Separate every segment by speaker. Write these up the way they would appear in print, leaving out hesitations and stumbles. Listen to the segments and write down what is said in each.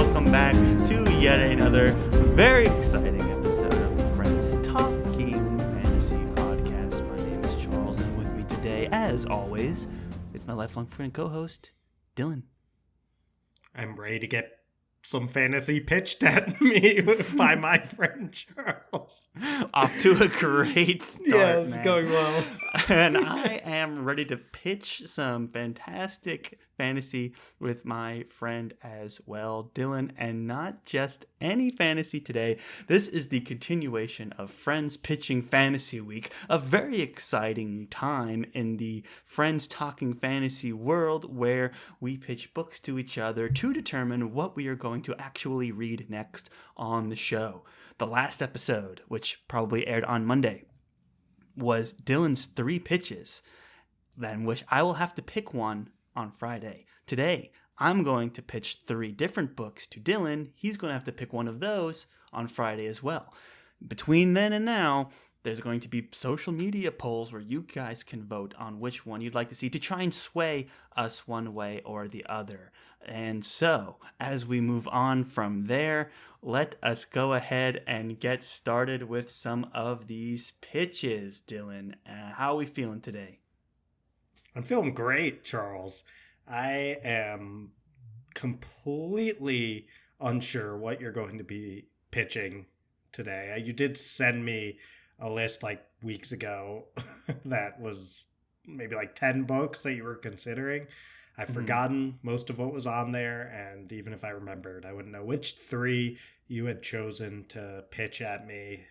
Speaker 1: welcome back to yet another very exciting episode of the Friends Talking Fantasy Podcast. My name is Charles, and with me today, as always, is my lifelong friend and co-host, Dylan.
Speaker 2: I'm ready to get some fantasy pitched at me by my friend Charles.
Speaker 1: Off to a great start,
Speaker 2: yes,
Speaker 1: man.
Speaker 2: Going well.
Speaker 1: And I am ready to pitch some fantastic fantasy with my friend as well, Dylan, and not just any fantasy today. This is the continuation of Friends Pitching Fantasy Week, a very exciting time in the Friends Talking Fantasy world where we pitch books to each other to determine what we are going to actually read next on the show. The last episode, which probably aired on Monday, was Dylan's 3 pitches, then which I will have to pick one on Friday. Today, I'm going to pitch 3 different books to Dylan. He's going to have to pick one of those on Friday as well. Between then and now, there's going to be social media polls where you guys can vote on which one you'd like to see to try and sway us one way or the other. And so, as we move on from there, let us go ahead and get started with some of these pitches, Dylan. How are we feeling today?
Speaker 2: I'm feeling great, Charles. I am completely unsure what you're going to be pitching today. You did send me a list like weeks ago that was maybe like 10 books that you were considering. I've forgotten most of what was on there, and even if I remembered, I wouldn't know which 3 you had chosen to pitch at me.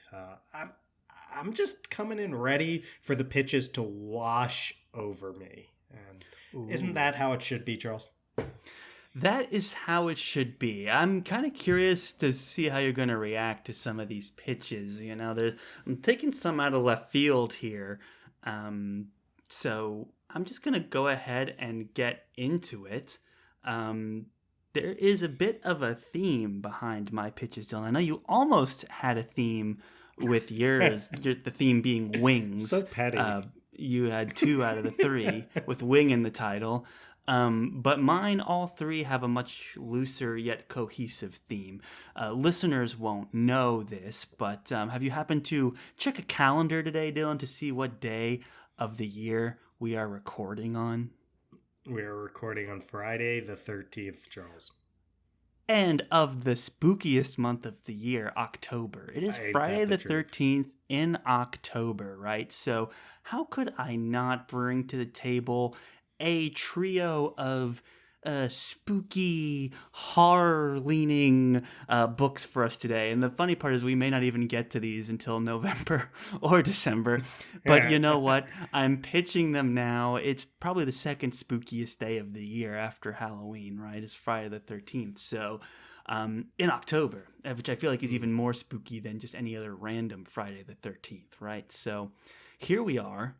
Speaker 2: I'm just coming in ready for the pitches to wash over me. And isn't that how it should be, Charles?
Speaker 1: That is how it should be. I'm kind of curious to see how you're going to react to some of these pitches. You know, I'm taking some out of left field here. So I'm just going to go ahead and get into it. There is a bit of a theme behind my pitches, Dylan. I know you almost had a theme with yours, the theme being wings.
Speaker 2: So petty.
Speaker 1: You had 2 out of the 3 with wing in the title. But mine, all 3 have a much looser yet cohesive theme. Listeners won't know this, but have you happened to check a calendar today, Dylan, to see what day of the year we are recording on?
Speaker 2: We are recording on Friday the 13th, Charles.
Speaker 1: And of the spookiest month of the year, October. It is Friday the 13th in October, right? So how could I not bring to the table a trio of spooky, horror-leaning books for us today? And the funny part is we may not even get to these until November or December. But you know what? I'm pitching them now. It's probably the second spookiest day of the year after Halloween, right? It's Friday the 13th. So in October, which I feel like is even more spooky than just any other random Friday the 13th, right? So here we are.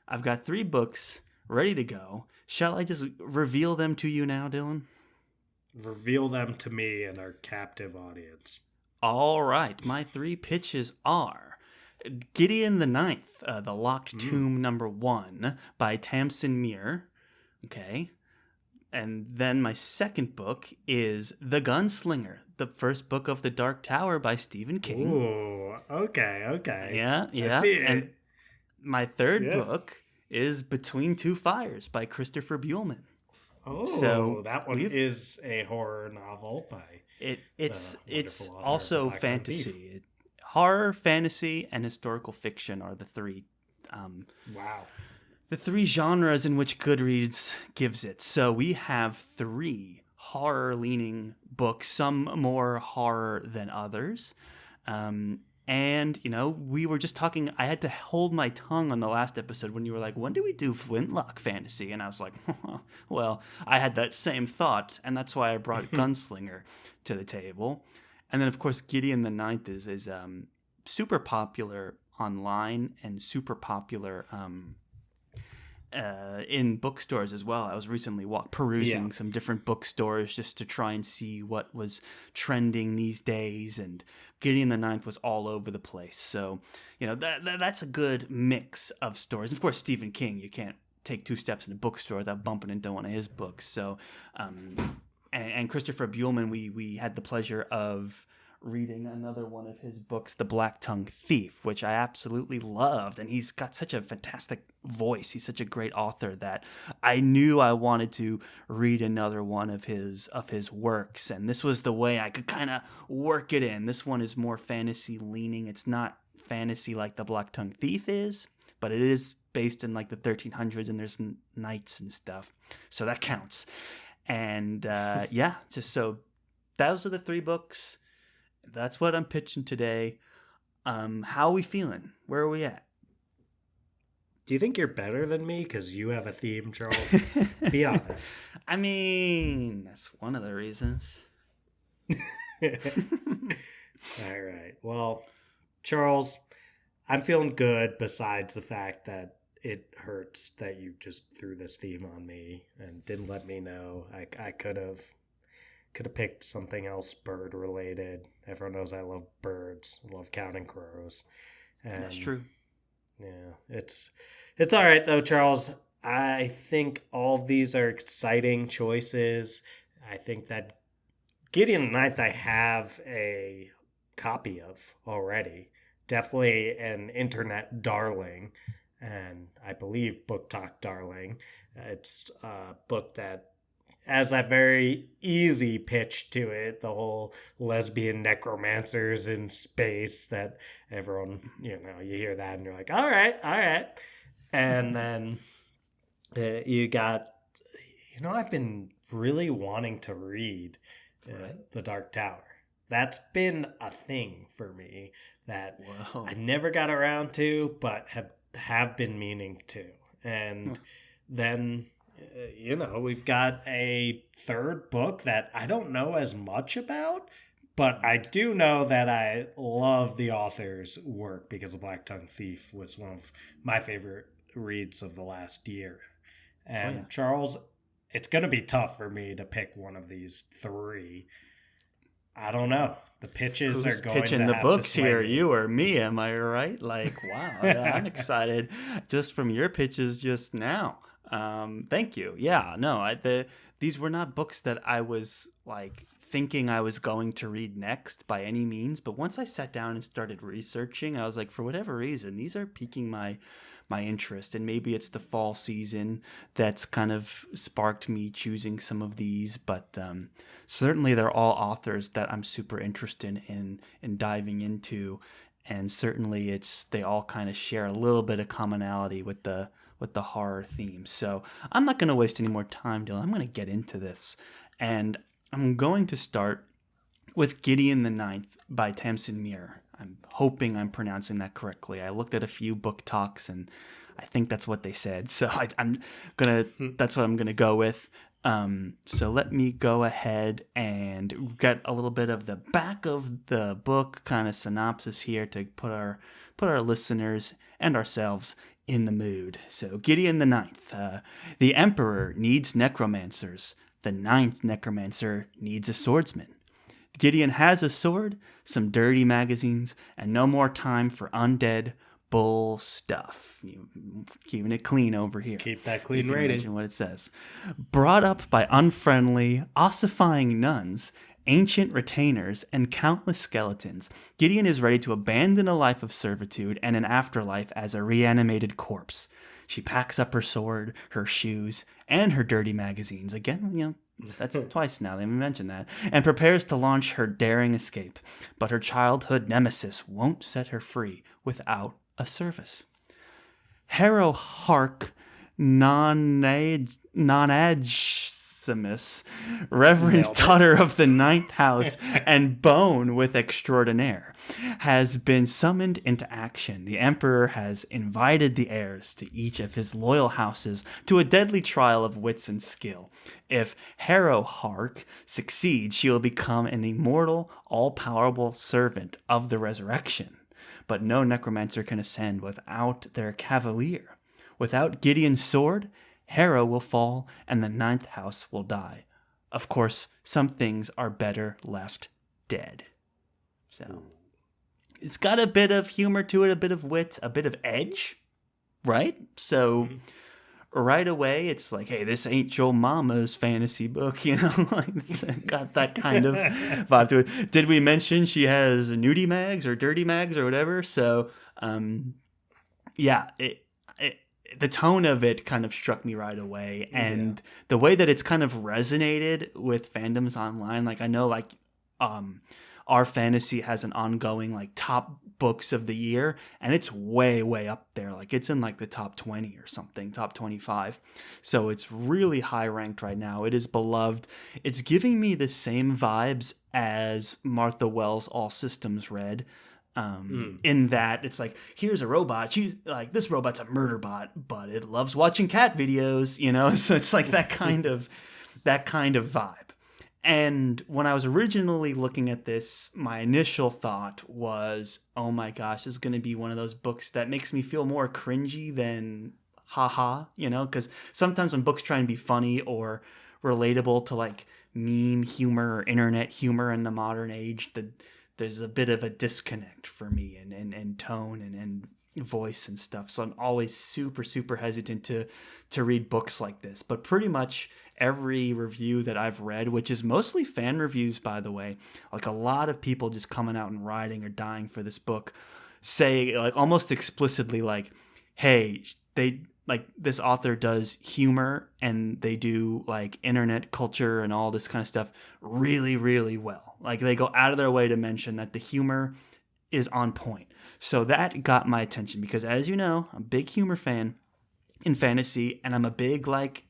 Speaker 1: I've got 3 books ready to go. Shall I just reveal them to you now, Dylan?
Speaker 2: Reveal them to me and our captive audience.
Speaker 1: All right. My 3 pitches are Gideon the Ninth, The Locked Tomb #1 by Tamsyn Muir. Okay. And then my second book is The Gunslinger, the first book of the Dark Tower by Stephen King.
Speaker 2: Ooh, okay.
Speaker 1: Yeah.
Speaker 2: I see it.
Speaker 1: And my third book is Between Two Fires by Christopher Buehlman.
Speaker 2: Oh,
Speaker 1: so
Speaker 2: that one is a horror novel by
Speaker 1: it's also fantasy. Horror, fantasy, and historical fiction are the 3
Speaker 2: wow.
Speaker 1: the 3 genres in which Goodreads gives it. So we have 3 horror-leaning books, some more horror than others. And, you know, we were just talking, I had to hold my tongue on the last episode when you were like, when do we do Flintlock fantasy? And I was like, well, I had that same thought, and that's why I brought Gunslinger to the table. And then, of course, Gideon the Ninth is super popular online and super popular in bookstores as well. I was recently perusing some different bookstores just to try and see what was trending these days, and Gideon the Ninth was all over the place. So, you know, that's a good mix of stories. Of course, Stephen King, you can't take two steps in a bookstore without bumping into one of his books. So and Christopher Buehlman, we had the pleasure of reading another one of his books, The Black-Tongued Thief, which I absolutely loved. And he's got such a fantastic voice. He's such a great author that I knew I wanted to read another one of his works. And this was the way I could kind of work it in. This one is more fantasy leaning. It's not fantasy like The Black-Tongued Thief is, but it is based in like the 1300s, and there's knights and stuff. So that counts. And yeah, just so those are the 3 books. That's what I'm pitching today. How are we feeling? Where are we at?
Speaker 2: Do you think you're better than me because you have a theme, Charles? Be honest.
Speaker 1: I mean, that's one of the reasons.
Speaker 2: All right. Well, Charles, I'm feeling good besides the fact that it hurts that you just threw this theme on me and didn't let me know. I could have picked something else bird related. Everyone knows I love birds. I love counting crows. And
Speaker 1: that's true.
Speaker 2: Yeah, it's all right though, Charles. I think all of these are exciting choices. I think that Gideon the Ninth I have a copy of already. Definitely an internet darling, and I believe Book Talk darling. It's a book that has that very easy pitch to it, the whole lesbian necromancers in space that everyone, you hear that and you're like, all right. And then you got, I've been really wanting to read The Dark Tower. That's been a thing for me that I never got around to, but have been meaning to. And then... we've got a 3rd book that I don't know as much about, but I do know that I love the author's work because The Black-Tongued Thief was one of my favorite reads of the last year. And Charles, it's going to be tough for me to pick one of these 3. I don't know. The pitches
Speaker 1: Who's
Speaker 2: are going
Speaker 1: pitching
Speaker 2: to
Speaker 1: the
Speaker 2: have
Speaker 1: books
Speaker 2: to sway
Speaker 1: here?
Speaker 2: me.
Speaker 1: You or me? Am I right? Like, wow, I'm excited just from your pitches just now. Thank you. Yeah, no, these were not books that I was like thinking I was going to read next by any means. But once I sat down and started researching, I was like, for whatever reason, these are piquing my interest. And maybe it's the fall season that's kind of sparked me choosing some of these. But certainly they're all authors that I'm super interested in diving into. And certainly they all kind of share a little bit of commonality with the horror theme. So I'm not going to waste any more time, Dylan. I'm going to get into this. And I'm going to start with Gideon the Ninth by Tamsyn Muir. I'm hoping I'm pronouncing that correctly. I looked at a few book talks and I think that's what they said. So that's what I'm going to go with. So let me go ahead and get a little bit of the back of the book kind of synopsis here to put our listeners and ourselves in the mood. So Gideon the Ninth. The Emperor needs necromancers. The 9th necromancer needs a swordsman. Gideon has a sword, some dirty magazines, and no more time for undead bull stuff. You keeping it clean over here.
Speaker 2: Keep that clean
Speaker 1: rating.
Speaker 2: rating.
Speaker 1: Imagine what it says. Brought up by unfriendly, ossifying nuns, ancient retainers, and countless skeletons, Gideon is ready to abandon a life of servitude and an afterlife as a reanimated corpse. She packs up her sword, her shoes, and her dirty magazines. Again, that's twice now, they mentioned that. And prepares to launch her daring escape. But her childhood nemesis won't set her free without a service. Harrow Hark Nonadsimus, Reverend Daughter of the 9th House and Bone with Extraordinaire, has been summoned into action. The Emperor has invited the heirs to each of his loyal houses to a deadly trial of wits and skill. If Harrow Hark succeeds, she will become an immortal, all-powerful servant of the resurrection. But no necromancer can ascend without their cavalier. Without Gideon's sword, Harrow will fall and the 9th house will die. Of course, some things are better left dead. So, it's got a bit of humor to it, a bit of wit, a bit of edge, right? So, right away it's like, hey, this ain't your mama's fantasy book, like it's got that kind of vibe to it. Did we mention she has nudie mags or dirty mags or whatever? So yeah, the tone of it kind of struck me right away, and the way that it's kind of resonated with fandoms online. Like I know, like our fantasy has an ongoing like top books of the year, and it's way up there. Like it's in like the top 20 or something, top 25. So it's really high ranked right now. It is beloved. It's giving me the same vibes as Martha Wells' All Systems Red. In that it's like, here's a robot, she's like, this robot's a murder bot, but it loves watching cat videos, so it's like that kind of vibe. And when I was originally looking at this, my initial thought was, oh my gosh, this is going to be one of those books that makes me feel more cringy than haha, because sometimes when books try and be funny or relatable to like meme humor or internet humor in the modern age, there's a bit of a disconnect for me in tone and voice and stuff. So I'm always super hesitant to read books like this. But pretty much every review that I've read, which is mostly fan reviews, by the way, like a lot of people just coming out and writing or dying for this book, say like almost explicitly like, hey, they like this author does humor and they do like internet culture and all this kind of stuff really well. Like they go out of their way to mention that the humor is on point. So that got my attention because, as you know, I'm a big humor fan in fantasy, and I'm a big like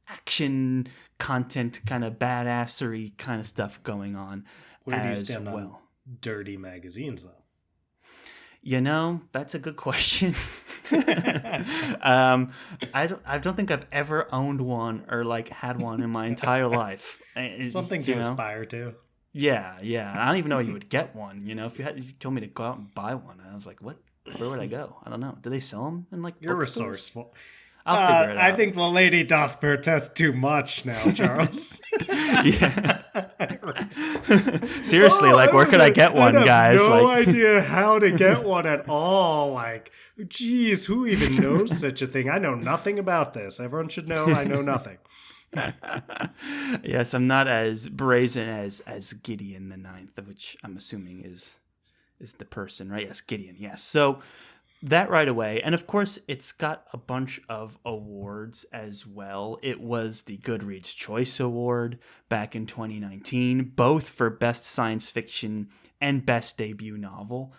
Speaker 1: action content kind of badassery kind of stuff going on.
Speaker 2: Where do you stand on dirty magazines though?
Speaker 1: That's a good question. I don't think I've ever owned one or like had one in my entire life.
Speaker 2: Something to aspire to.
Speaker 1: Yeah. I don't even know you would get one. If you told me to go out and buy one, I was like, what? Where would I go? I don't know. Do they sell them in like?
Speaker 2: You're resourceful.
Speaker 1: I'll figure it out.
Speaker 2: I think the lady doth protest too much now, Charles.
Speaker 1: Yeah. Seriously, where could I get one, guys?
Speaker 2: I have no idea how to get one at all. Like, geez, who even knows such a thing? I know nothing about this. Everyone should know I know nothing.
Speaker 1: Yes, I'm not as brazen as Gideon the Ninth, which I'm assuming is the person, right? Yes, Gideon. Yes. So that right away. And of course, it's got a bunch of awards as well. It was the Goodreads Choice Award back in 2019, both for Best Science Fiction and Best Debut Novel.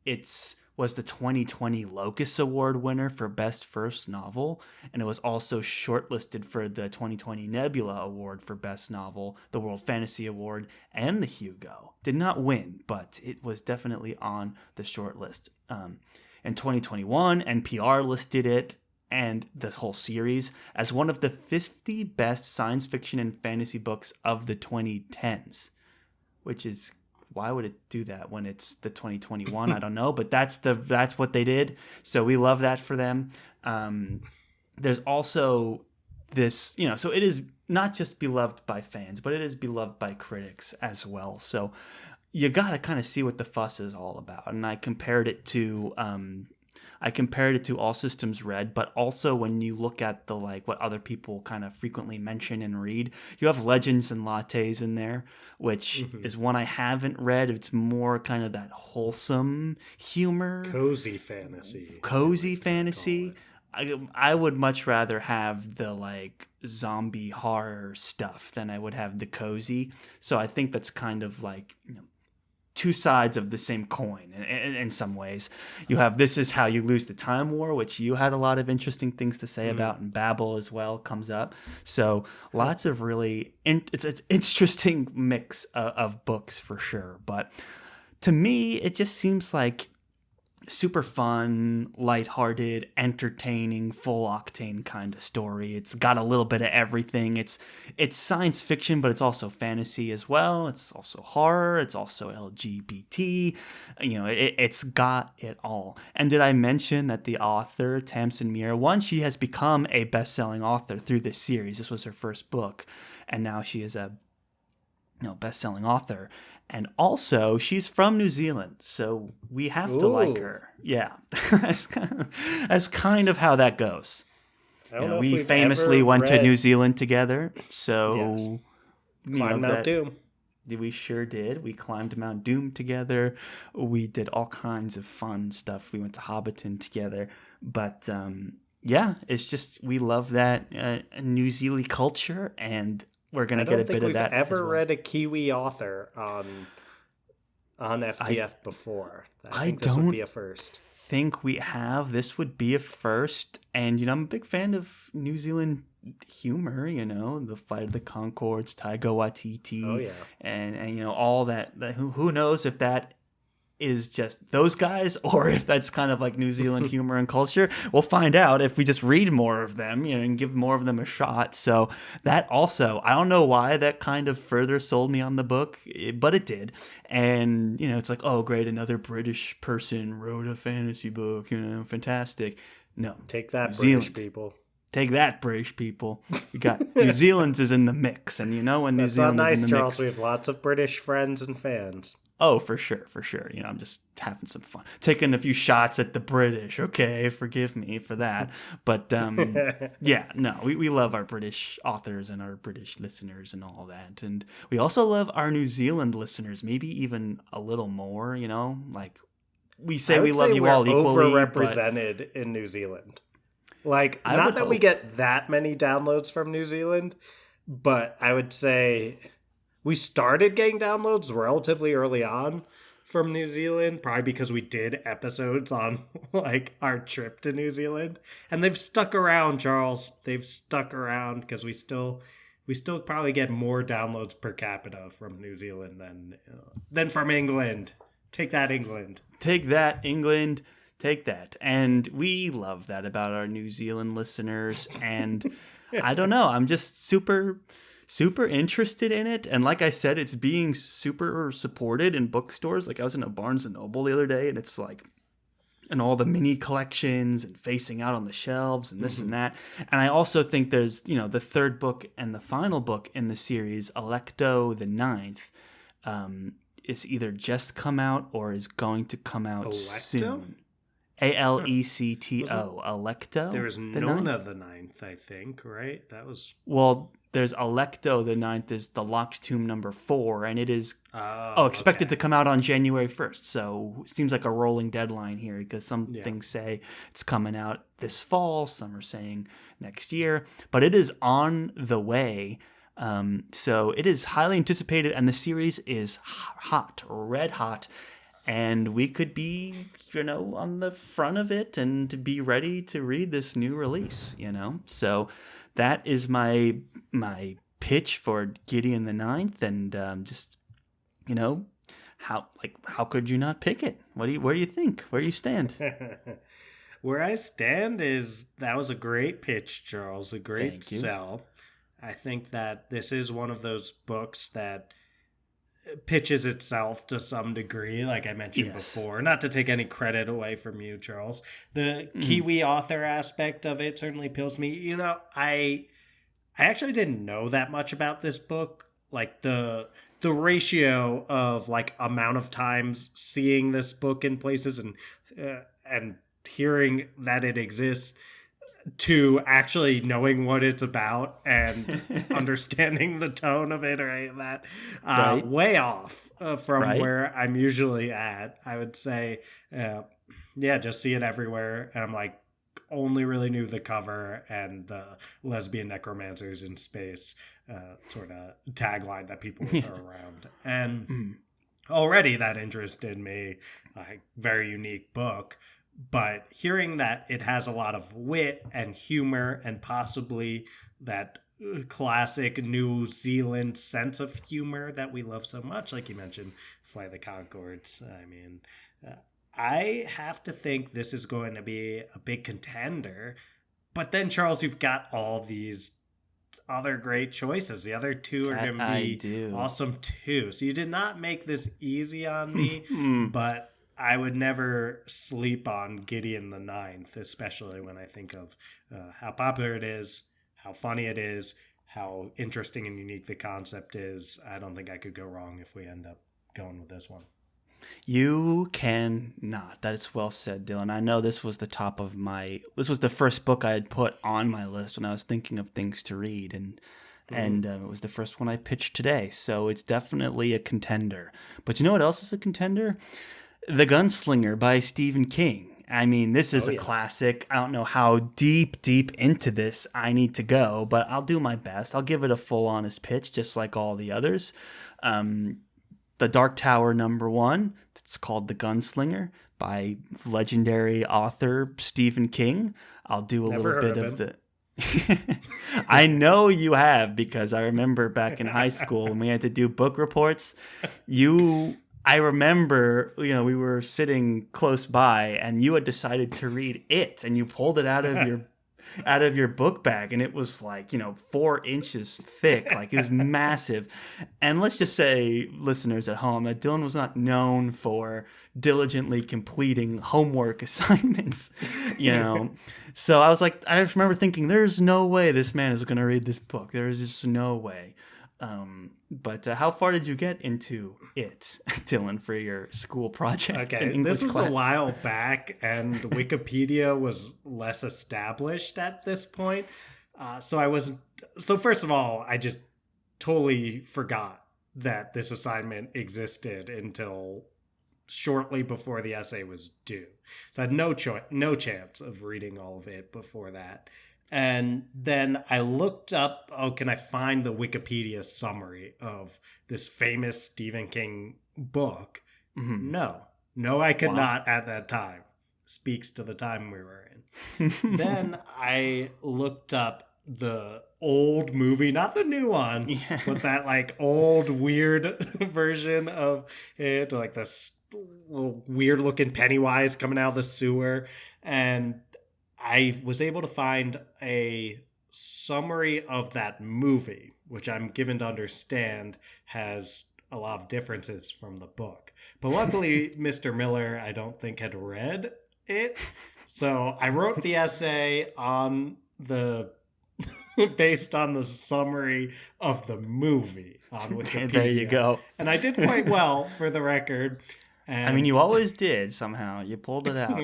Speaker 1: It's was the 2020 Locus Award winner for Best First Novel, and it was also shortlisted for the 2020 Nebula Award for Best Novel, the World Fantasy Award, and the Hugo. Did not win, but it was definitely on the shortlist. In 2021, NPR listed it and this whole series as one of the 50 best science fiction and fantasy books of the 2010s, which is, why would it do that when it's the 2021? I don't know, but that's what they did. So we love that for them. There's also this, so it is not just beloved by fans, but it is beloved by critics as well. So you got to kind of see what the fuss is all about. And I compared it to All Systems Red, but also when you look at the what other people kind of frequently mention and read, you have Legends and Lattes in there, which is one I haven't read. It's more kind of that wholesome humor,
Speaker 2: cozy fantasy.
Speaker 1: I would much rather have the zombie horror stuff than I would have the cozy. So I think that's kind of two sides of the same coin in some ways. You have This Is How You Lose the Time War, which you had a lot of interesting things to say about, and Babel as well comes up. So lots of really it's an interesting mix of books for sure. But to me, it just seems like super fun, lighthearted, entertaining, full octane kind of story. It's got a little bit of everything. It's science fiction, but it's also fantasy as well. It's also horror. It's also LGBT. It's got it all. And did I mention that the author, Tamsyn Muir, she has become a best-selling author through this series. This was her first book, and now she is a best-selling author. And also, she's from New Zealand, so we have to like her. Yeah, that's kind of how that goes.
Speaker 2: I don't know if
Speaker 1: we
Speaker 2: we've
Speaker 1: famously
Speaker 2: ever
Speaker 1: went to
Speaker 2: read.
Speaker 1: New Zealand together,
Speaker 2: Yes,
Speaker 1: so
Speaker 2: climb Mount
Speaker 1: that
Speaker 2: Doom.
Speaker 1: we sure did. We climbed Mount Doom together. We did all kinds of fun stuff. We went to Hobbiton together, but yeah, it's just we love that New Zealand culture, and we're
Speaker 2: I
Speaker 1: gonna get a
Speaker 2: don't
Speaker 1: bit
Speaker 2: think
Speaker 1: of
Speaker 2: we've
Speaker 1: that as
Speaker 2: ever
Speaker 1: well.
Speaker 2: read a Kiwi author on
Speaker 1: I
Speaker 2: FTF before. I
Speaker 1: I
Speaker 2: think this would
Speaker 1: don't
Speaker 2: be a first.
Speaker 1: think we have. This would be a first, and I'm a big fan of New Zealand humor. The Flight of the Conchords, Taiga
Speaker 2: Oh
Speaker 1: Waititi,
Speaker 2: yeah.
Speaker 1: and all that. Who knows if that is just those guys or if that's kind of like New Zealand humor and culture. We'll find out if we just read more of them, and give more of them a shot. So that also, I don't know why that kind of further sold me on the book, but it did. And, it's like, oh, great, another British person wrote a fantasy book, fantastic. No,
Speaker 2: Take
Speaker 1: New
Speaker 2: that, British
Speaker 1: Zealand.
Speaker 2: people.
Speaker 1: Take that, British people. We got New Zealand is in the mix. And when New
Speaker 2: That's not
Speaker 1: Zealand is in
Speaker 2: nice,
Speaker 1: the
Speaker 2: Charles.
Speaker 1: mix,
Speaker 2: We have lots of British friends and fans.
Speaker 1: oh, for sure, for sure. I'm just having some fun, taking a few shots at the British. Okay, forgive me for that, but yeah, no, we love our British authors and our British listeners and all that, and we also love our New Zealand listeners, maybe even a little more. Like we say
Speaker 2: I
Speaker 1: we
Speaker 2: would
Speaker 1: love
Speaker 2: say
Speaker 1: you
Speaker 2: we're
Speaker 1: all equally, but
Speaker 2: overrepresented in New Zealand. Like,
Speaker 1: I
Speaker 2: not
Speaker 1: would
Speaker 2: that we
Speaker 1: hope.
Speaker 2: get that many downloads from New Zealand, but I would say we started getting downloads relatively early on from New Zealand, probably because we did episodes on like our trip to New Zealand, and they've stuck around, Charles. They've stuck around because we still probably get more downloads per capita from New Zealand than from England. Take that, England.
Speaker 1: Take that, England. Take that. And we love that about our New Zealand listeners. And I don't know. I'm just super, super interested in it. And like I said, it's being super supported in bookstores. Like I was in a Barnes and Noble the other day, and it's like, and all the mini collections and facing out on the shelves and this and that. And I also think there's, the third book and the final book in the series, Alecto the Ninth, is either just come out or is going to come out
Speaker 2: Electo?
Speaker 1: soon. Alecto,
Speaker 2: Wasn't
Speaker 1: Alecto.
Speaker 2: There was
Speaker 1: the Ninth?
Speaker 2: Nona the Ninth, I think, right? That was.
Speaker 1: Well, there's Alecto the Ninth is the Locked Tomb number 4, and it is
Speaker 2: Oh,
Speaker 1: expected to
Speaker 2: okay.
Speaker 1: come out on January 1st. So it seems like a rolling deadline here because some
Speaker 2: Yeah.
Speaker 1: things say it's coming out this fall, some are saying next year, but it is on the way. So it is highly anticipated, and the series is hot, red hot, and we could be, on the front of it and be ready to read this new release. So that is my pitch for Gideon the Ninth, and just how could you not pick it? Where do you think? Where do you stand?
Speaker 2: Where I stand is that was a great pitch, Charles. A great
Speaker 1: Thank you.
Speaker 2: sell. I think that this is one of those books that pitches itself to some degree, like I mentioned
Speaker 1: Yes.
Speaker 2: before. Not to take any credit away from you, Charles. The Kiwi author aspect of it certainly appeals to me. I actually didn't know that much about this book. Like the ratio of like amount of times seeing this book in places and hearing that it exists to actually knowing what it's about and understanding the tone of it or any of that,
Speaker 1: Right.
Speaker 2: way off from
Speaker 1: Right.
Speaker 2: where I'm usually at. I would say, yeah, just see it everywhere. And I'm like, only really knew the cover and the lesbian necromancers in space sort of tagline that people would throw around. And already that interested me. Like, very unique book. But hearing that it has a lot of wit and humor and possibly that classic New Zealand sense of humor that we love so much, like you mentioned, Fly the Concords. I mean, I have to think this is going to be a big contender. But then, Charles, you've got all these other great choices. The other two are going to
Speaker 1: I
Speaker 2: be
Speaker 1: do.
Speaker 2: awesome too. So you did not make this easy on me, but I would never sleep on Gideon the Ninth, especially when I think of how popular it is, how funny it is, how interesting and unique the concept is. I don't think I could go wrong if we end up going with this one.
Speaker 1: You cannot. That is well said, Dylan. I know this was this was the first book I had put on my list when I was thinking of things to read, and it was the first one I pitched today. So it's definitely a contender. But you know what else is a contender? The Gunslinger by Stephen King. I mean, this is a classic. I don't know how deep into this I need to go, but I'll do my best. I'll give it a full honest pitch, just like all the others. The Dark Tower #1, it's called The Gunslinger by legendary author Stephen King. I'll do a little bit of the... I know you have, because I remember back in high school when we had to do book reports, I remember, we were sitting close by and you had decided to read it, and you pulled it out of your book bag, and it was like, 4 inches thick. Like, it was massive. And let's just say, listeners at home, that Dylan was not known for diligently completing homework assignments, So I was like, I just remember thinking, there's no way this man is going to read this book. There is just no way. But how far did you get into it, Dylan, for your school project?
Speaker 2: Okay, this was a while back, and Wikipedia was less established at this point. So first of all, I just totally forgot that this assignment existed until shortly before the essay was due. So I had no chance of reading all of it before that. And then I looked up, can I find the Wikipedia summary of this famous Stephen King book? Mm-hmm. No, I could not at that time. Speaks to the time we were in. Then I looked up the old movie, not the new one, but that like old weird version of it, like this little weird looking Pennywise coming out of the sewer. And I was able to find a summary of that movie, which I'm given to understand has a lot of differences from the book. But luckily, Mr. Miller, I don't think, had read it. So I wrote the essay based on the summary of the movie on Wikipedia.
Speaker 1: There you go.
Speaker 2: And I did quite well, for the record. And
Speaker 1: I mean, you always did somehow. You pulled it out.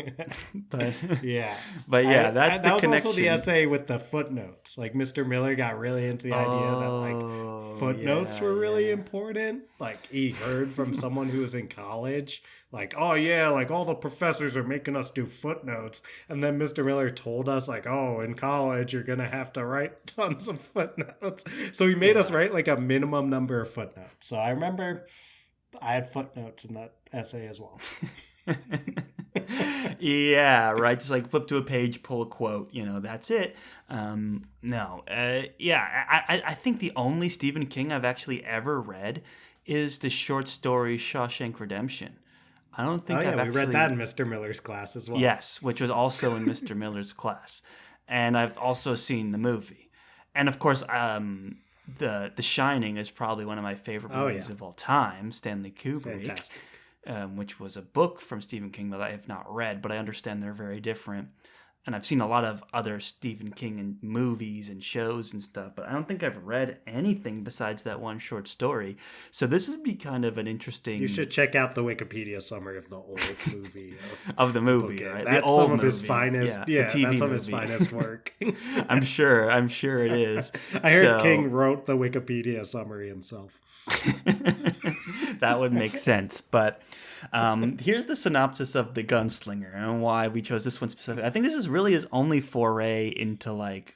Speaker 1: But
Speaker 2: yeah.
Speaker 1: That's the connection. That
Speaker 2: was also the essay with the footnotes. Like, Mr. Miller got really into the idea that like footnotes were really important. Like, he heard from someone who was in college, like, oh yeah, like all the professors are making us do footnotes. And then Mr. Miller told us, like, oh, in college you're gonna have to write tons of footnotes. So he made us write like a minimum number of footnotes. So I remember I had footnotes in that essay as well.
Speaker 1: Yeah, right. Just like flip to a page, pull a quote, that's it. I think the only Stephen King I've actually ever read is the short story Shawshank Redemption. I don't think we
Speaker 2: read that in Mr. Miller's class as well.
Speaker 1: Yes, which was also in Mr. Miller's class. And I've also seen the movie. And of course, The Shining is probably one of my favorite movies of all time, Stanley Kubrick, which was a book from Stephen King that I have not read, but I understand they're very different. And I've seen a lot of other Stephen King movies and shows and stuff, but I don't think I've read anything besides that one short story. So this would be kind of an interesting...
Speaker 2: You should check out the Wikipedia summary of the old movie.
Speaker 1: Of the movie, right?
Speaker 2: That's
Speaker 1: the old
Speaker 2: some of
Speaker 1: movie.
Speaker 2: His finest... Yeah,
Speaker 1: the TV
Speaker 2: that's some of
Speaker 1: movie.
Speaker 2: his finest work.
Speaker 1: I'm sure it is.
Speaker 2: I heard King wrote the Wikipedia summary himself.
Speaker 1: That would make sense, but... here's the synopsis of The Gunslinger and why we chose this one specifically. I think this is really his only foray into, like,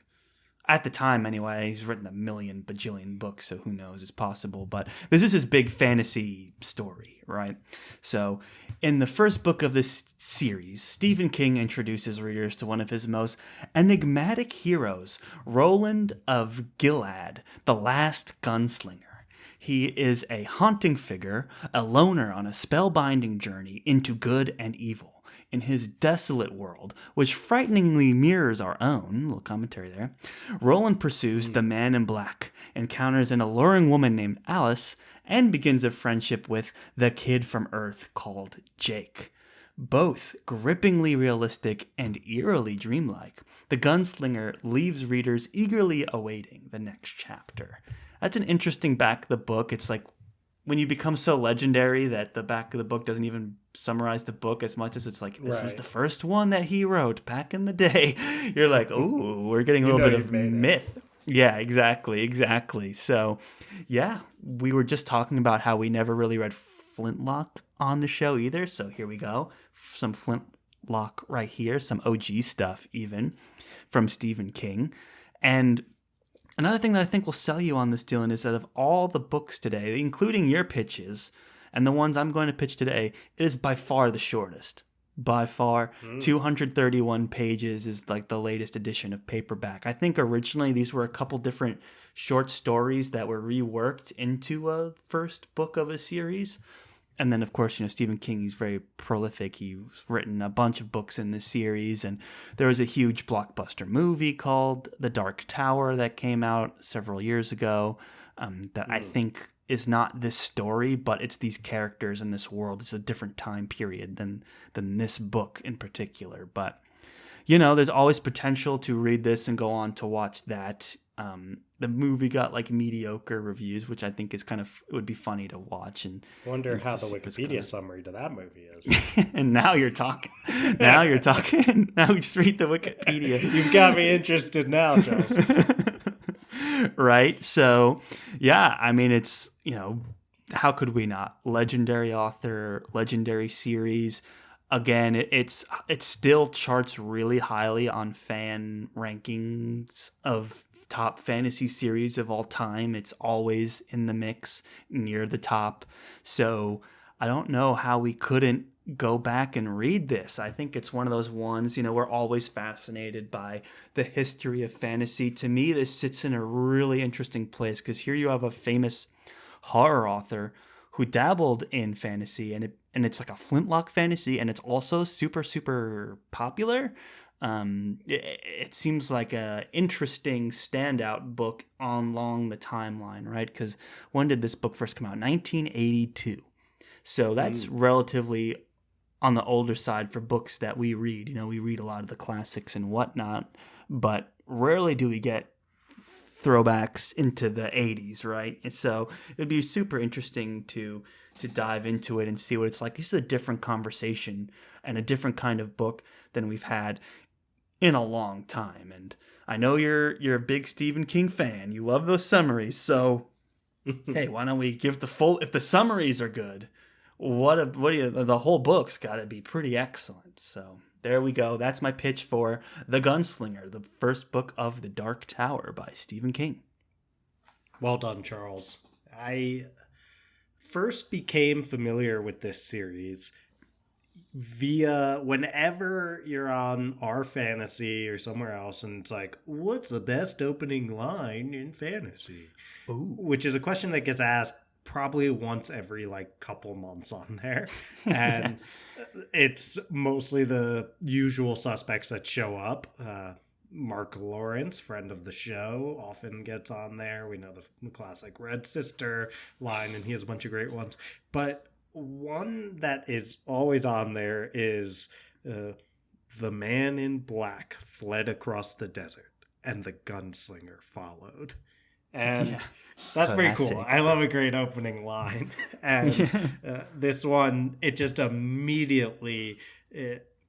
Speaker 1: at the time anyway, he's written a million bajillion books, so who knows, it's possible, but this is his big fantasy story, right? So in the first book of this series, Stephen King introduces readers to one of his most enigmatic heroes, Roland of Gilead, the last gunslinger. He is a haunting figure, a loner on a spellbinding journey into good and evil. In his desolate world, which frighteningly mirrors our own, little commentary there, Roland pursues the man in black, encounters an alluring woman named Alice, and begins a friendship with the kid from Earth called Jake. Both grippingly realistic and eerily dreamlike, The Gunslinger leaves readers eagerly awaiting the next chapter. That's an interesting back of the book. It's like when you become so legendary that the back of the book doesn't even summarize the book as much as it's like, this was the first one that he wrote back in the day. You're like, ooh, we're getting a little bit of myth. Yeah, exactly. So, yeah, we were just talking about how we never really read Flintlock on the show either. So here we go. Some Flintlock right here, some OG stuff even from Stephen King. And another thing that I think will sell you on this, Dylan, is that of all the books today, including your pitches and the ones I'm going to pitch today, it is by far the shortest. By far, 231 pages is like the latest edition of paperback. I think originally these were a couple different short stories that were reworked into a first book of a series. And then, of course, Stephen King, he's very prolific. He's written a bunch of books in this series. And there was a huge blockbuster movie called The Dark Tower that came out several years ago that I think is not this story, but it's these characters in this world. It's a different time period than this book in particular. But, there's always potential to read this and go on to watch that. The movie got like mediocre reviews, which I think is it would be funny to watch. And
Speaker 2: wonder how the Wikipedia summary to that movie is.
Speaker 1: And now you're talking. Now you're talking. Now we just read the Wikipedia.
Speaker 2: You've got me interested now, Charles.
Speaker 1: Right? So, yeah, I mean, it's, how could we not? Legendary author, legendary series. Again, it still charts really highly on fan rankings of top fantasy series of all time. It's always in the mix, near the top. So I don't know how we couldn't go back and read this. I think it's one of those ones, we're always fascinated by the history of fantasy. To me, this sits in a really interesting place because here you have a famous horror author who dabbled in fantasy, and it's like a Flintlock fantasy, and it's also super, super popular. It seems like a interesting standout book along the timeline, right? Because when did this book first come out? 1982. So that's relatively on the older side for books that we read. We read a lot of the classics and whatnot, but rarely do we get throwbacks into the 80s, right? And so it'd be super interesting to dive into it and see what it's like. This is a different conversation and a different kind of book than we've had in a long time. And I know you're a big Stephen King fan. You love those summaries. So hey, why don't we give if the summaries are good, the whole book's got to be pretty excellent. So there we go. That's my pitch for The Gunslinger, the first book of The Dark Tower by Stephen King.
Speaker 2: Well done, Charles. I first became familiar with this series via whenever you're on Our Fantasy or somewhere else and it's like, what's the best opening line in fantasy?
Speaker 1: Ooh.
Speaker 2: Which is a question that gets asked probably once every couple months on there. And it's mostly the usual suspects that show up. Mark Lawrence, friend of the show, often gets on there. We know the classic Red Sister line, and he has a bunch of great ones. But one that is always on there is the man in black fled across the desert, and the gunslinger followed. And that's pretty cool. I love a great opening line. And this one, it just immediately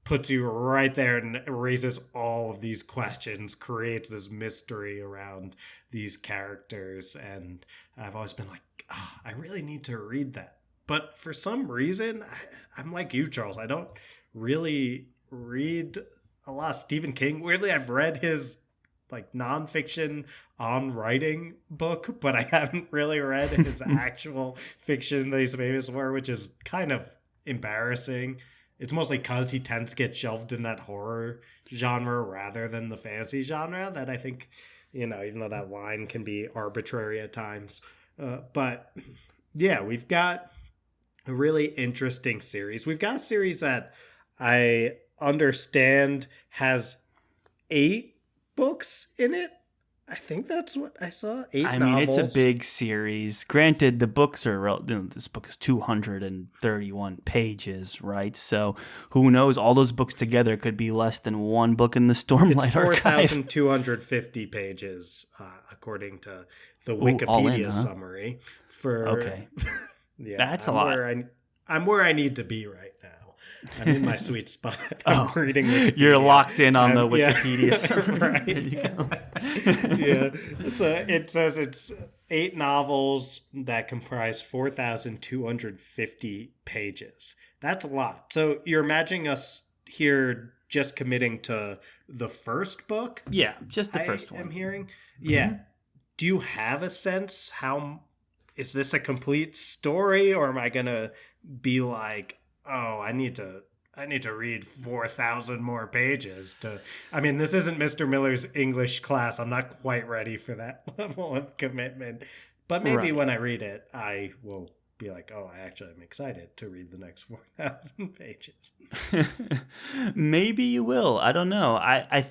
Speaker 2: puts you right there and raises all of these questions, creates this mystery around these characters. And I've always been like, I really need to read that. But for some reason, I'm like you, Charles. I don't really read a lot of Stephen King. Weirdly, I've read his nonfiction on writing book, but I haven't really read his actual fiction that he's famous for, which is kind of embarrassing. It's mostly because he tends to get shelved in that horror genre rather than the fantasy genre that I think, even though that line can be arbitrary at times. But yeah, we've got a really interesting series. We've got a series that I understand has 8 books in it. I think that's what I saw. 8 novels.
Speaker 1: I mean, it's a big series. Granted, the books are, this book is 231 pages, right? So who knows? All those books together could be less than one book in the Stormlight Archive.
Speaker 2: It's 4,250 pages, according to the Wikipedia summary.
Speaker 1: Okay.
Speaker 2: Yeah,
Speaker 1: That's a lot.
Speaker 2: I'm where I need to be right now. I'm in my sweet spot. I'm reading Wikipedia.
Speaker 1: You're locked in on the
Speaker 2: Yeah,
Speaker 1: Wikipedia summary.
Speaker 2: right.
Speaker 1: There you go.
Speaker 2: Yeah. So it says it's 8 novels that comprise 4,250 pages. That's a lot. So you're imagining us here just committing to the first book?
Speaker 1: Yeah, just the first one.
Speaker 2: I'm hearing. Yeah. Do you have a sense how is this a complete story, or am I gonna be like, oh, I need to read 4,000 more pages to. I mean, this isn't Mr. Miller's English class. I'm not quite ready for that level of commitment. But maybe when I read it, I will be like, oh, I actually am excited to read the next 4,000 pages.
Speaker 1: Maybe you will. I don't know. I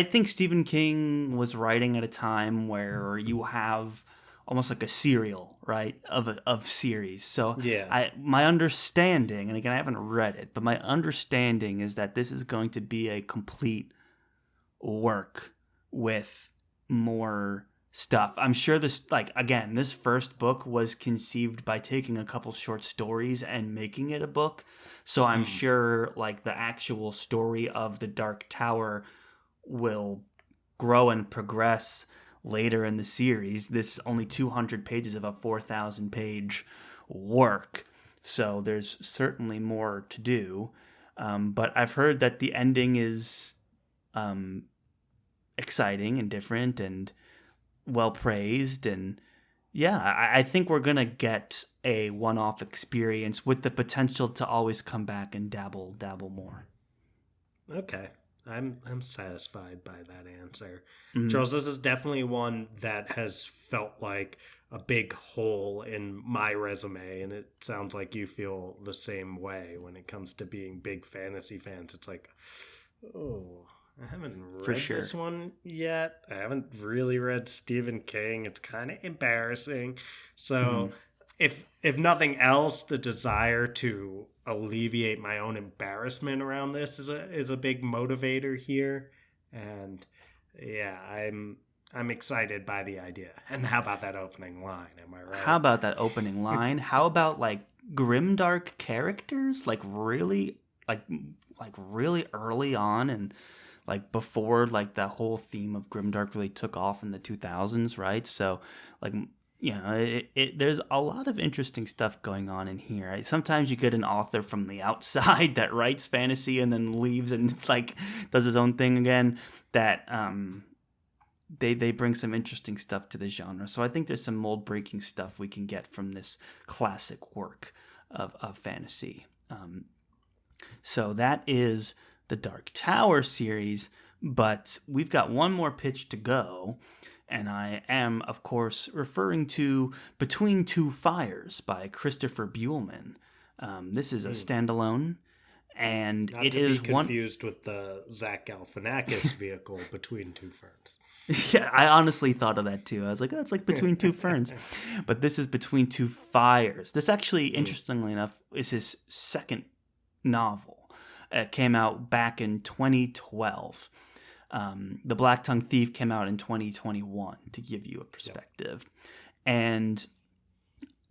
Speaker 1: think Stephen King was writing at a time where you have almost like a serial, right, of series. So
Speaker 2: yeah,
Speaker 1: my understanding, and again, I haven't read it, but my understanding is that this is going to be a complete work with more stuff. I'm sure this, like, again, this first book was conceived by taking a couple short stories and making it a book. So I'm sure, like, the actual story of the Dark Tower will grow and progress later in the series. This is only 200 pages of a 4,000 page work, so there's certainly more to do. But I've heard that the ending is exciting and different and well praised, and yeah, I think we're gonna get a one-off experience with the potential to always come back and dabble more.
Speaker 2: Okay. I'm satisfied by that answer. Charles, this is definitely one that has felt like a big hole in my resume, and it sounds like you feel the same way when it comes to being big fantasy fans. It's like, oh, I haven't read this one yet. I haven't really read Stephen King. It's kind of embarrassing. So if nothing else, the desire to alleviate my own embarrassment around this is a big motivator here, and yeah, I'm excited by the idea. And how about that opening line? Am I right?
Speaker 1: How about that opening line? How about like grimdark characters, like really early on, and like before like the whole theme of grimdark really took off in the 2000s, right? So like, you know, there's a lot of interesting stuff going on in here. Sometimes you get an author from the outside that writes fantasy and then leaves and like does his own thing again. That they bring some interesting stuff to the genre. So I think there's some mold breaking stuff we can get from this classic work of fantasy. So that is the Dark Tower series, but we've got one more pitch to go. And I am, of course, referring to Between Two Fires by Christopher Buehlman. This is a standalone, and
Speaker 2: Not
Speaker 1: it
Speaker 2: to
Speaker 1: is
Speaker 2: be confused with the Zach Galifianakis vehicle, Between Two Ferns.
Speaker 1: Yeah, I honestly thought of that too. I was like, oh, it's like Between Two Ferns. But this is Between Two Fires. This actually, interestingly enough, is his second novel. It came out back in 2012. The Black Tongue Thief came out in 2021, to give you a perspective. Yep. And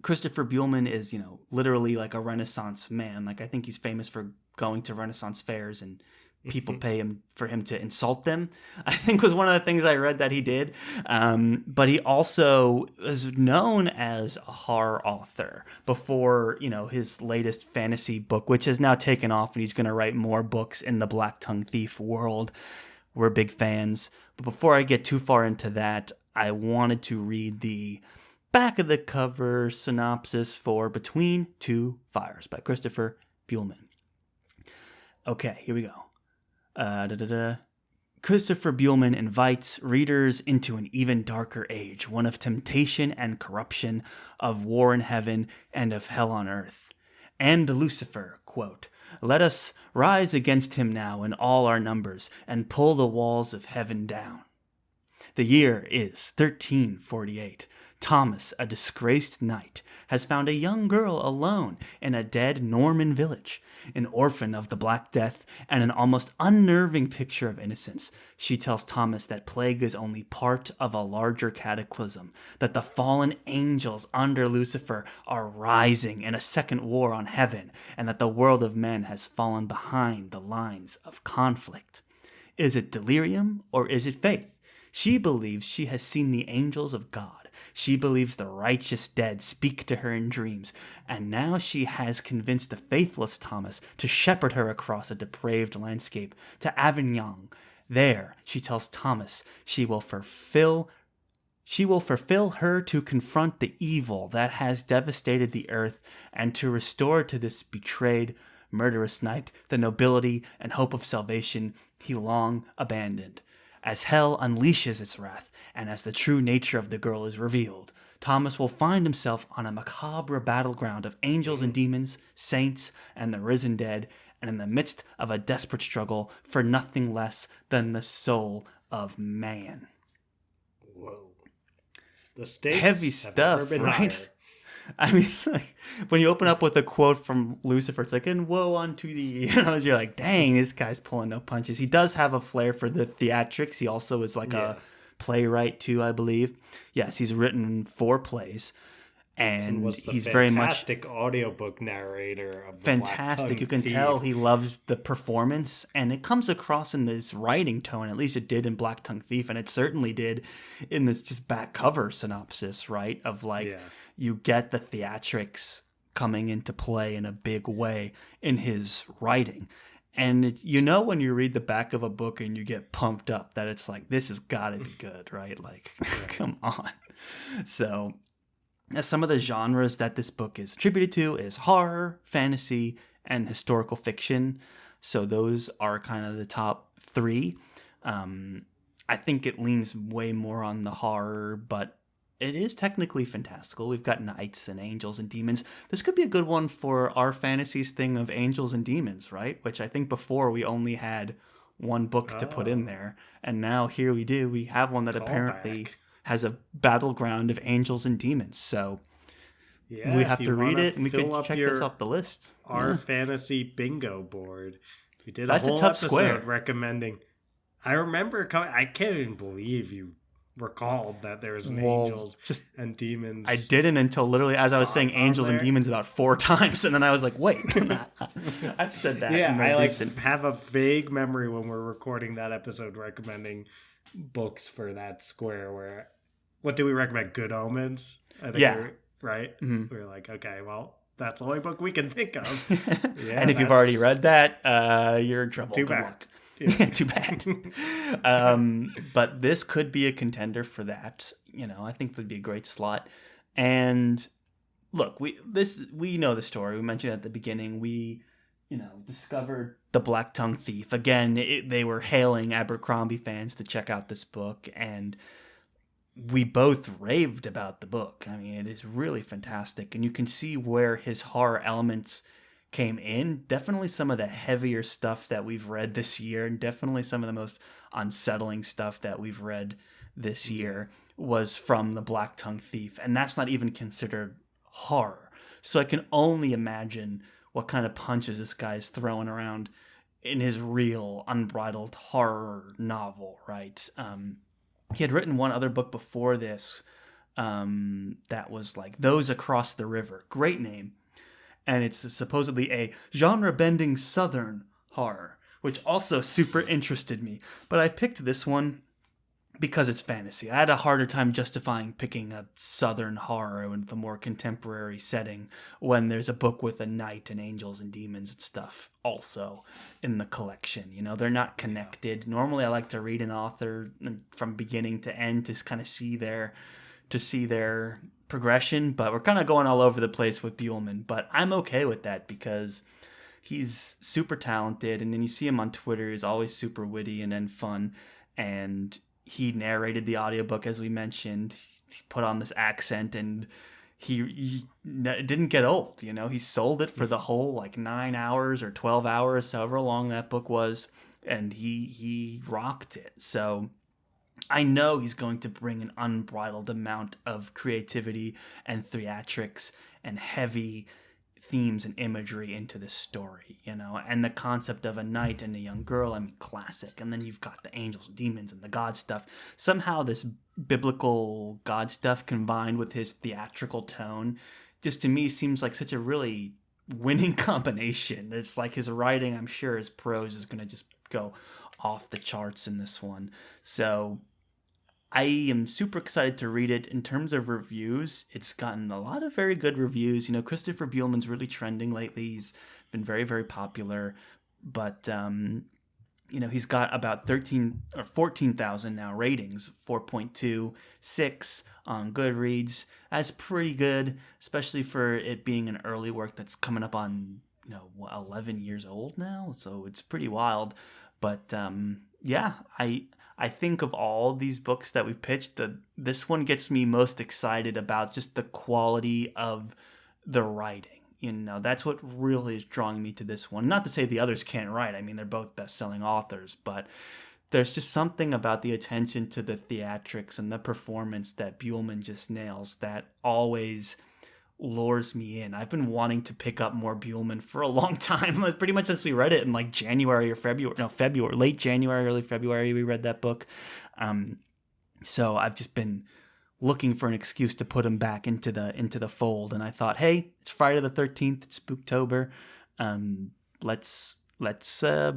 Speaker 1: Christopher Buehlman is, you know, literally like a Renaissance man. Like, I think he's famous for going to Renaissance fairs and people pay him for him to insult them, I think was one of the things I read that he did. But he also is known as a horror author before, you know, his latest fantasy book, which has now taken off, and he's going to write more books in the Black Tongue Thief world. We're big fans. But before I get too far into that, I wanted to read the back of the cover synopsis for Between Two Fires by Christopher Buehlman. Okay, here we go. Christopher Buehlman invites readers into an even darker age, one of temptation and corruption, of war in heaven and of hell on earth. And Lucifer, quote, "Let us rise against him now in all our numbers and pull the walls of heaven down." The year is 1348. Thomas, a disgraced knight, has found a young girl alone in a dead Norman village, an orphan of the Black Death and an almost unnerving picture of innocence. She tells Thomas that plague is only part of a larger cataclysm, that the fallen angels under Lucifer are rising in a second war on heaven, and that the world of men has fallen behind the lines of conflict. Is it delirium or is it faith? She believes she has seen the angels of God. She believes the righteous dead speak to her in dreams, and now she has convinced the faithless Thomas to shepherd her across a depraved landscape to Avignon. There, she tells Thomas, she will fulfill her to confront the evil that has devastated the earth and to restore to this betrayed, murderous knight the nobility and hope of salvation he long abandoned. As hell unleashes its wrath, and as the true nature of the girl is revealed, Thomas will find himself on a macabre battleground of angels and demons, saints, and the risen dead, and in the midst of a desperate struggle for nothing less than the soul of man.
Speaker 2: Whoa. The stakes
Speaker 1: heavy
Speaker 2: have never
Speaker 1: stuff,
Speaker 2: been
Speaker 1: right?
Speaker 2: higher.
Speaker 1: I mean, it's like when you open up with a quote from Lucifer, it's like, and woe unto thee. You're like, dang, this guy's pulling no punches. He does have a flair for the theatrics. He also is like a playwright too, I believe. Yes, he's written 4 plays. And
Speaker 2: was the
Speaker 1: he's very much
Speaker 2: fantastic audiobook narrator of the
Speaker 1: fantastic. You can tell he loves the performance, and it comes across in this writing tone. At least it did in Black Tongue Thief, and it certainly did in this just back cover synopsis, right? Of like, you get the theatrics coming into play in a big way in his writing. And when you read the back of a book and you get pumped up that it's like, this has got to be good, right? Like, come on. So some of the genres that this book is attributed to is horror, fantasy, and historical fiction. So those are kind of the top 3. I think it leans way more on the horror, but it is technically fantastical. We've got knights and angels and demons. This could be a good one for our fantasies thing of angels and demons, right? Which I think before we only had one book to put in there. And now here we do. We have one that apparently has a battleground of angels and demons. So we have to read it, and we could check this off the list.
Speaker 2: Our fantasy bingo board. We did
Speaker 1: That's
Speaker 2: a whole
Speaker 1: a tough
Speaker 2: episode
Speaker 1: square.
Speaker 2: recommending. I remember I can't even believe you recalled that there was an angels and demons.
Speaker 1: I didn't until literally as I was saying angels and demons about 4 times, and then I was like, wait, I've said that.
Speaker 2: Yeah, I have a vague memory when we're recording that episode recommending books for that square where, what do we recommend? Good Omens? I think right? Mm-hmm. We were like, okay, well, that's the only book we can think of.
Speaker 1: And if you've already read that, you're in trouble.
Speaker 2: Too
Speaker 1: Good
Speaker 2: bad.
Speaker 1: luck. Too bad. But this could be a contender for that. I think would be a great slot. And look, we know the story. We mentioned at the beginning. We discovered The Black Tongue Thief. Again, they were hailing Abercrombie fans to check out this book, and we both raved about the book. I mean, it is really fantastic, and you can see where his horror elements came in. Definitely some of the heavier stuff that we've read this year, and definitely some of the most unsettling stuff that we've read this year was from The Black Tongue Thief, and that's not even considered horror. So I can only imagine what kind of punches this guy's throwing around in his real unbridled horror novel, right? He had written one other book before this that was like Those Across the River. Great name. And it's supposedly a genre-bending Southern horror, which also super interested me. But I picked this one because it's fantasy. I had a harder time justifying picking a Southern horror in the more contemporary setting when there's a book with a knight and angels and demons and stuff also in the collection. They're not connected. Normally I like to read an author from beginning to end to kind of see their progression, but we're kind of going all over the place with Buehlman. But I'm okay with that because he's super talented, and then you see him on Twitter. He's always super witty and then fun, and he narrated the audiobook, as we mentioned. He put on this accent, and he didn't get old. He sold it for the whole 9 hours or 12 hours, however long that book was, and he rocked it. So I know he's going to bring an unbridled amount of creativity and theatrics and heavy themes and imagery into this story, and the concept of a knight and a young girl, I mean, classic. And then you've got the angels and demons and the god stuff. Somehow this biblical god stuff combined with his theatrical tone just to me seems like such a really winning combination. It's like his writing, I'm sure his prose is going to just go off the charts in this one. So I am super excited to read it. In terms of reviews, it's gotten a lot of very good reviews. Christopher Buehlman's really trending lately. He's been very, very popular. But, he's got about 13 or 14,000 now ratings, 4.26 on Goodreads. That's pretty good, especially for it being an early work that's coming up on, 11 years old now. So it's pretty wild. But, I think of all these books that we've pitched, this one gets me most excited about just the quality of the writing. That's what really is drawing me to this one. Not to say the others can't write. I mean, they're both best-selling authors, but there's just something about the attention to the theatrics and the performance that Buehlman just nails that always lures me in. I've been wanting to pick up more Buehlman for a long time, pretty much since we read it in like January or February, late January, early February, we read that book. So I've just been looking for an excuse to put him back into the fold. And I thought, hey, it's Friday the 13th, it's Spooktober. Let's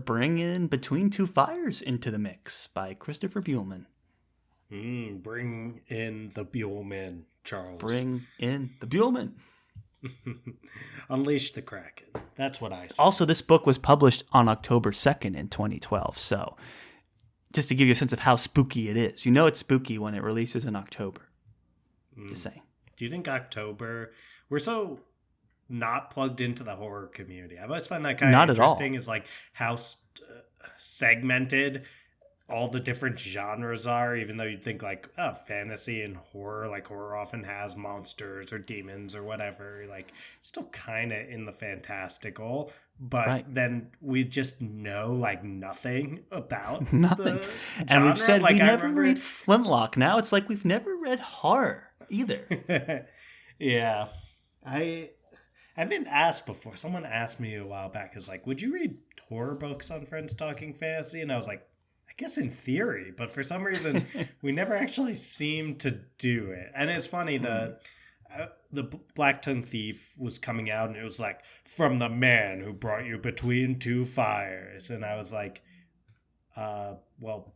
Speaker 1: bring in Between Two Fires into the mix by Christopher Buehlman.
Speaker 2: Bring in the Buehlman, Charles.
Speaker 1: Bring in the Buehlman.
Speaker 2: Unleash the Kraken. That's what I say.
Speaker 1: Also, this book was published on October 2nd in 2012. So just to give you a sense of how spooky it is. It's spooky when it releases in October. Just saying.
Speaker 2: Do you think October... We're so not plugged into the horror community. I always find that kind of interesting is like how segmented all the different genres are, even though you'd think like fantasy and horror, like horror often has monsters or demons or whatever, like still kind of in the fantastical, but then we just know like nothing about
Speaker 1: nothing. And we've said we never read Flintlock. Now it's like we've never read horror either.
Speaker 2: Yeah. I've been asked before. Someone asked me a while back, is like, would you read horror books on Friends Talking Fantasy? And I was like, I guess in theory, but for some reason we never actually seem to do it. And it's funny, the Black Tongue Thief was coming out and it was like, from the man who brought you between two fires. And I was like, well,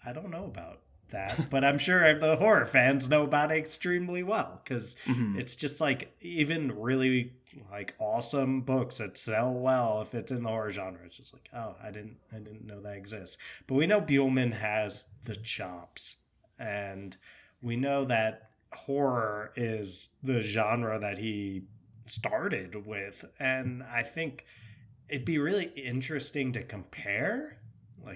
Speaker 2: I don't know about that, but I'm sure the horror fans know about it extremely well, because it's just like, even really like awesome books that sell well, if it's in the horror genre, it's just like, oh, I didn't know that exists. But we know Buehlman has the chops, and we know that horror is the genre that he started with, and I think it'd be really interesting to compare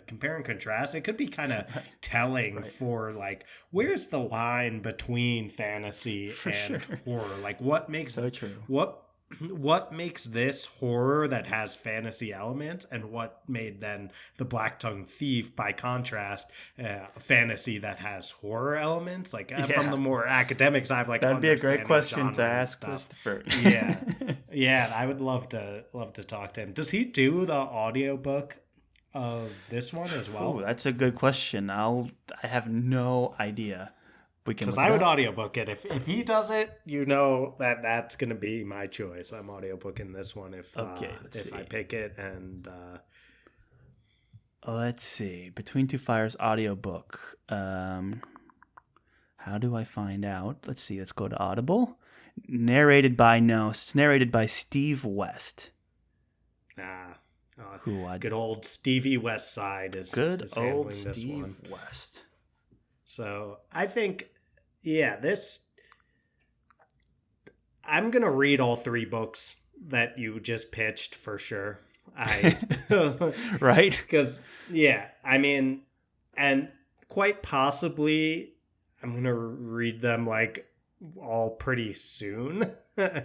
Speaker 2: and contrast. It could be kind of telling for like, where's the line between fantasy and horror? Like, what makes
Speaker 1: so true?
Speaker 2: What makes this horror that has fantasy elements, and what made then the Black Tongue Thief, by contrast, fantasy that has horror elements? Like from the more academic side, like
Speaker 1: that'd be a great question to ask Christopher.
Speaker 2: Yeah, I would love to talk to him. Does he do the audiobook of this one as well?
Speaker 1: Oh, that's a good question. I have no idea.
Speaker 2: Because I would audiobook it. If he does it, that's going to be my choice. I'm audiobooking this one if I pick it. And
Speaker 1: let's see. Between Two Fires audiobook. How do I find out? Let's see. Let's go to Audible. Narrated by Steve West.
Speaker 2: Good old Stevie Westside is handling this one.
Speaker 1: Steve West.
Speaker 2: So I think, I'm going to read all three books that you just pitched for sure.
Speaker 1: Right?
Speaker 2: Because, I mean, and quite possibly I'm going to read them like all pretty soon. I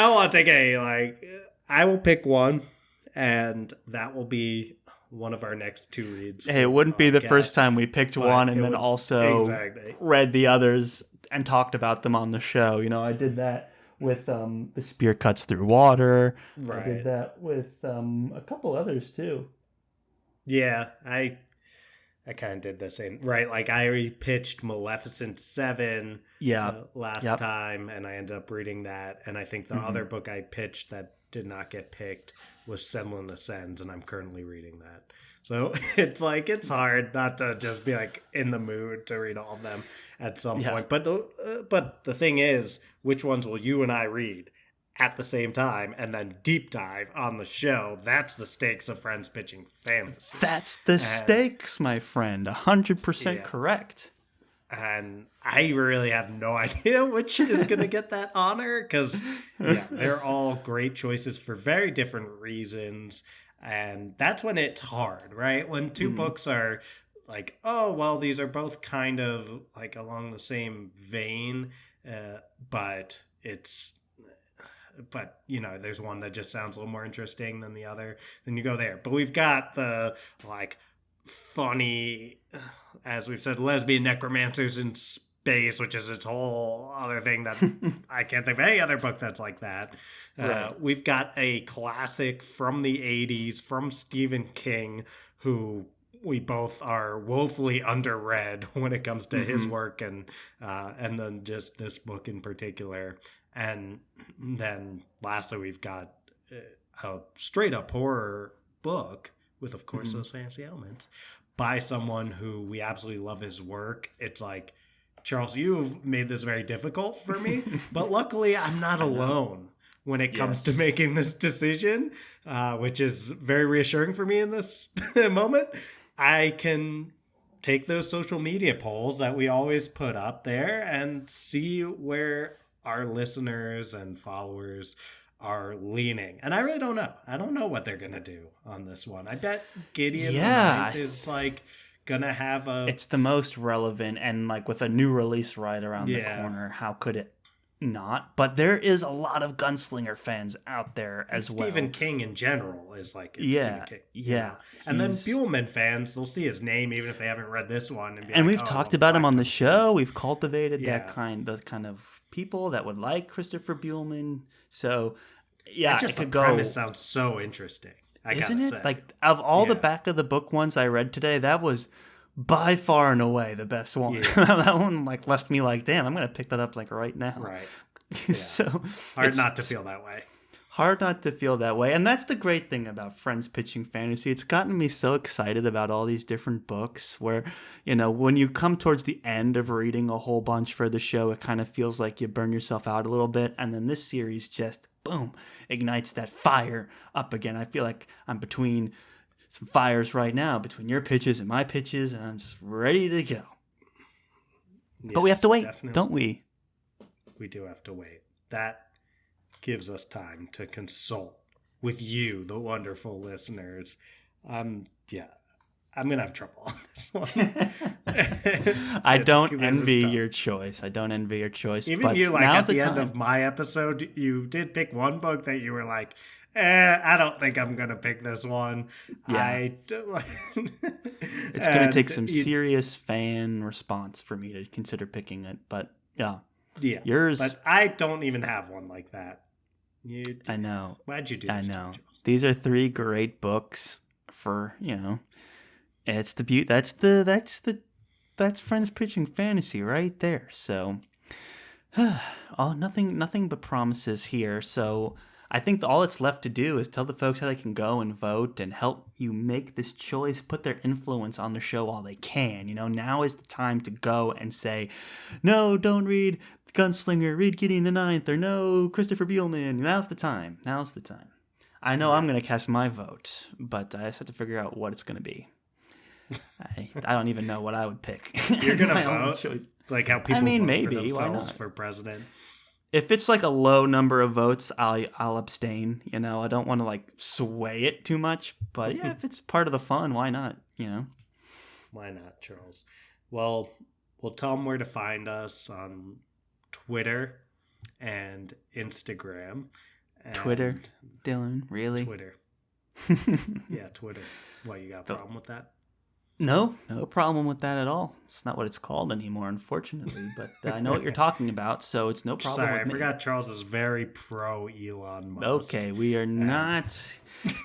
Speaker 2: want to take I will pick one, and that will be one of our next 2 reads.
Speaker 1: Hey, it wouldn't be the first time we picked one and then also read the others and talked about them on the show. You know, I did that with The Spear Cuts Through Water.
Speaker 2: Right.
Speaker 1: I did that with a couple others too.
Speaker 2: Yeah, I kind of did the same. Right, like I pitched Maleficent 7 last time, and I ended up reading that. And I think the other book I pitched that did not get picked was Senlin Ascends, and I'm currently reading that. So it's like, it's hard not to just be like in the mood to read all of them at some point. But the thing is, which ones will you and I read at the same time and then deep dive on the show? That's the stakes of Friends Pitching Fantasy.
Speaker 1: That's the stakes, my friend. 100% correct.
Speaker 2: And I really have no idea which is going to get that honor, because they're all great choices for very different reasons. And that's when it's hard, right? When 2 books are like, oh, well, these are both kind of like along the same vein, but you know, there's one that just sounds a little more interesting than the other, then you go there. But we've got the like funny, as we've said, lesbian necromancers in space, which is its whole other thing that I can't think of any other book that's like that. Right. We've got a classic from the 80s from Stephen King, who we both are woefully underread when it comes to his work, and then just this book in particular. And then lastly, we've got a straight up horror book with, of course, those fantasy elements by someone who we absolutely love his work. It's like, Charles, you've made this very difficult for me, but luckily I'm not alone when it comes to making this decision, which is very reassuring for me in this moment. I can take those social media polls that we always put up there and see where our listeners and followers are leaning. And I really don't know. I don't know what they're going to do on this one. I bet Gideon is like going to have
Speaker 1: It's the most relevant, and like with a new release right around the corner, how could it not? But there is a lot of Gunslinger fans out there as well.
Speaker 2: Stephen King in general is like, Stephen King.
Speaker 1: Yeah.
Speaker 2: And then Buehlman fans, they'll see his name even if they haven't read this one.
Speaker 1: And we've talked about him on the show. We've cultivated those kind of people that would like Christopher Buehlman. So,
Speaker 2: just the premise sounds so interesting.
Speaker 1: Isn't it? Like, of all the back of the book ones I read today, that was by far and away the best one. That one like left me like, damn, I'm gonna pick that up like right now.
Speaker 2: Right.
Speaker 1: So
Speaker 2: hard not to feel that way.
Speaker 1: Hard not to feel that way. And that's the great thing about Friends Pitching Fantasy. It's gotten me so excited about all these different books where, you know, when you come towards the end of reading a whole bunch for the show, it kind of feels like you burn yourself out a little bit. And then this series just, boom, ignites that fire up again. I feel like I'm between some fires right now, between your pitches and my pitches, and I'm just ready to go. But we have to wait, don't we?
Speaker 2: We do have to wait. That gives us time to consult with you, the wonderful listeners. I'm gonna have trouble on this one.
Speaker 1: I don't envy your choice.
Speaker 2: Even you, like at the end of my episode, you did pick one book that you were like, I don't think I'm gonna pick this one.
Speaker 1: Yeah. It's gonna take some serious fan response for me to consider picking it, but yeah. Yours.
Speaker 2: But I don't even have one like that.
Speaker 1: I know.
Speaker 2: Why'd you do
Speaker 1: this?
Speaker 2: I
Speaker 1: know. These are 3 great books for, you know, it's the beauty. That's Friends Pitching Fantasy right there. So, nothing but promises here. So I think all it's left to do is tell the folks how they can go and vote and help you make this choice, put their influence on the show while they can. You know, now is the time to go and say, no, don't read Gunslinger, read Gideon the Ninth, or no, Christopher Buehlman. Now's the time. I know I'm going to cast my vote, but I just have to figure out what it's going to be. I don't even know what I would pick.
Speaker 2: You're going to vote? Like how people vote
Speaker 1: maybe,
Speaker 2: for themselves for president?
Speaker 1: If it's like a low number of votes, I'll abstain. You know, I don't want to like sway it too much. But yeah, if it's part of the fun, why not? You know,
Speaker 2: why not, Charles? Well, we'll tell them where to find us on Twitter and Instagram.
Speaker 1: Twitter, Dylan, really?
Speaker 2: Twitter. Yeah, Twitter. What, you got a problem with that?
Speaker 1: No problem with that at all. It's not what it's called anymore, unfortunately, but I know what you're talking about, so it's no problem
Speaker 2: Sorry,
Speaker 1: with
Speaker 2: I
Speaker 1: me.
Speaker 2: forgot Charles is very pro Elon Musk.
Speaker 1: Okay, we are not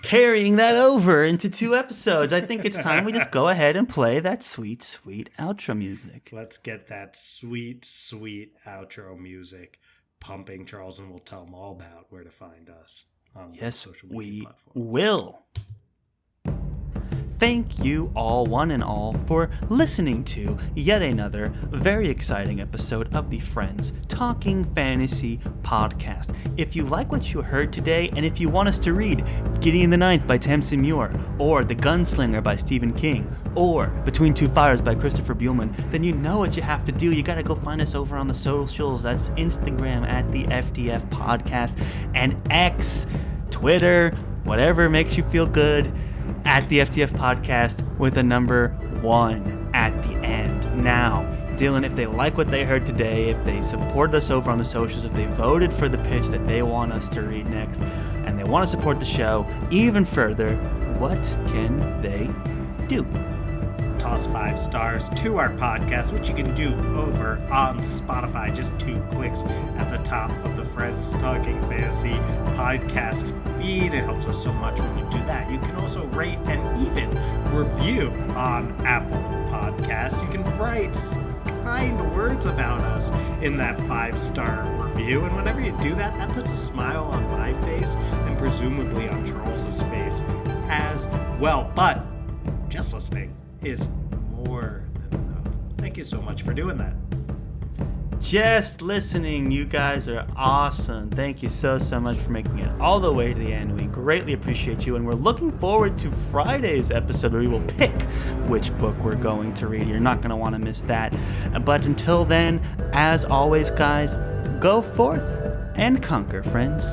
Speaker 1: carrying that over into 2 episodes. I think it's time we just go ahead and play that sweet, sweet outro music.
Speaker 2: Let's get that sweet, sweet outro music pumping, Charles, and we'll tell them all about where to find us on social media platforms.
Speaker 1: Will. Thank you all, one and all, for listening to yet another very exciting episode of the Friends Talking Fantasy podcast. If you like what you heard today, and if you want us to read Gideon the Ninth by Tamsyn Muir, or The Gunslinger by Stephen King, or Between Two Fires by Christopher Buehlman, then you know what you have to do. You gotta go find us over on the socials. That's Instagram at the FTF podcast, and X, Twitter, whatever makes you feel good, at the FTF podcast with a number 1 at the end. Now, Dylan, if they like what they heard today, if they supported us over on the socials, if they voted for the pitch that they want us to read next, and they want to support the show even further, what can they do?
Speaker 2: Toss 5 stars to our podcast, which you can do over on Spotify. Just 2 clicks at the top of the Friends Talking Fantasy podcast feed. It helps us so much when you do that. You can also rate and even review on Apple Podcasts. You can write kind words about us in that 5-star review. And whenever you do that, that puts a smile on my face and presumably on Charles's face as well. But just listening is more than enough. Thank you so much for doing that.
Speaker 1: Just listening, you guys are awesome. Thank you so much for making it all the way to the end. We greatly appreciate you, and we're looking forward to Friday's episode where we will pick which book we're going to read. You're not going to want to miss that. But until then, as always, guys, go forth and conquer, friends.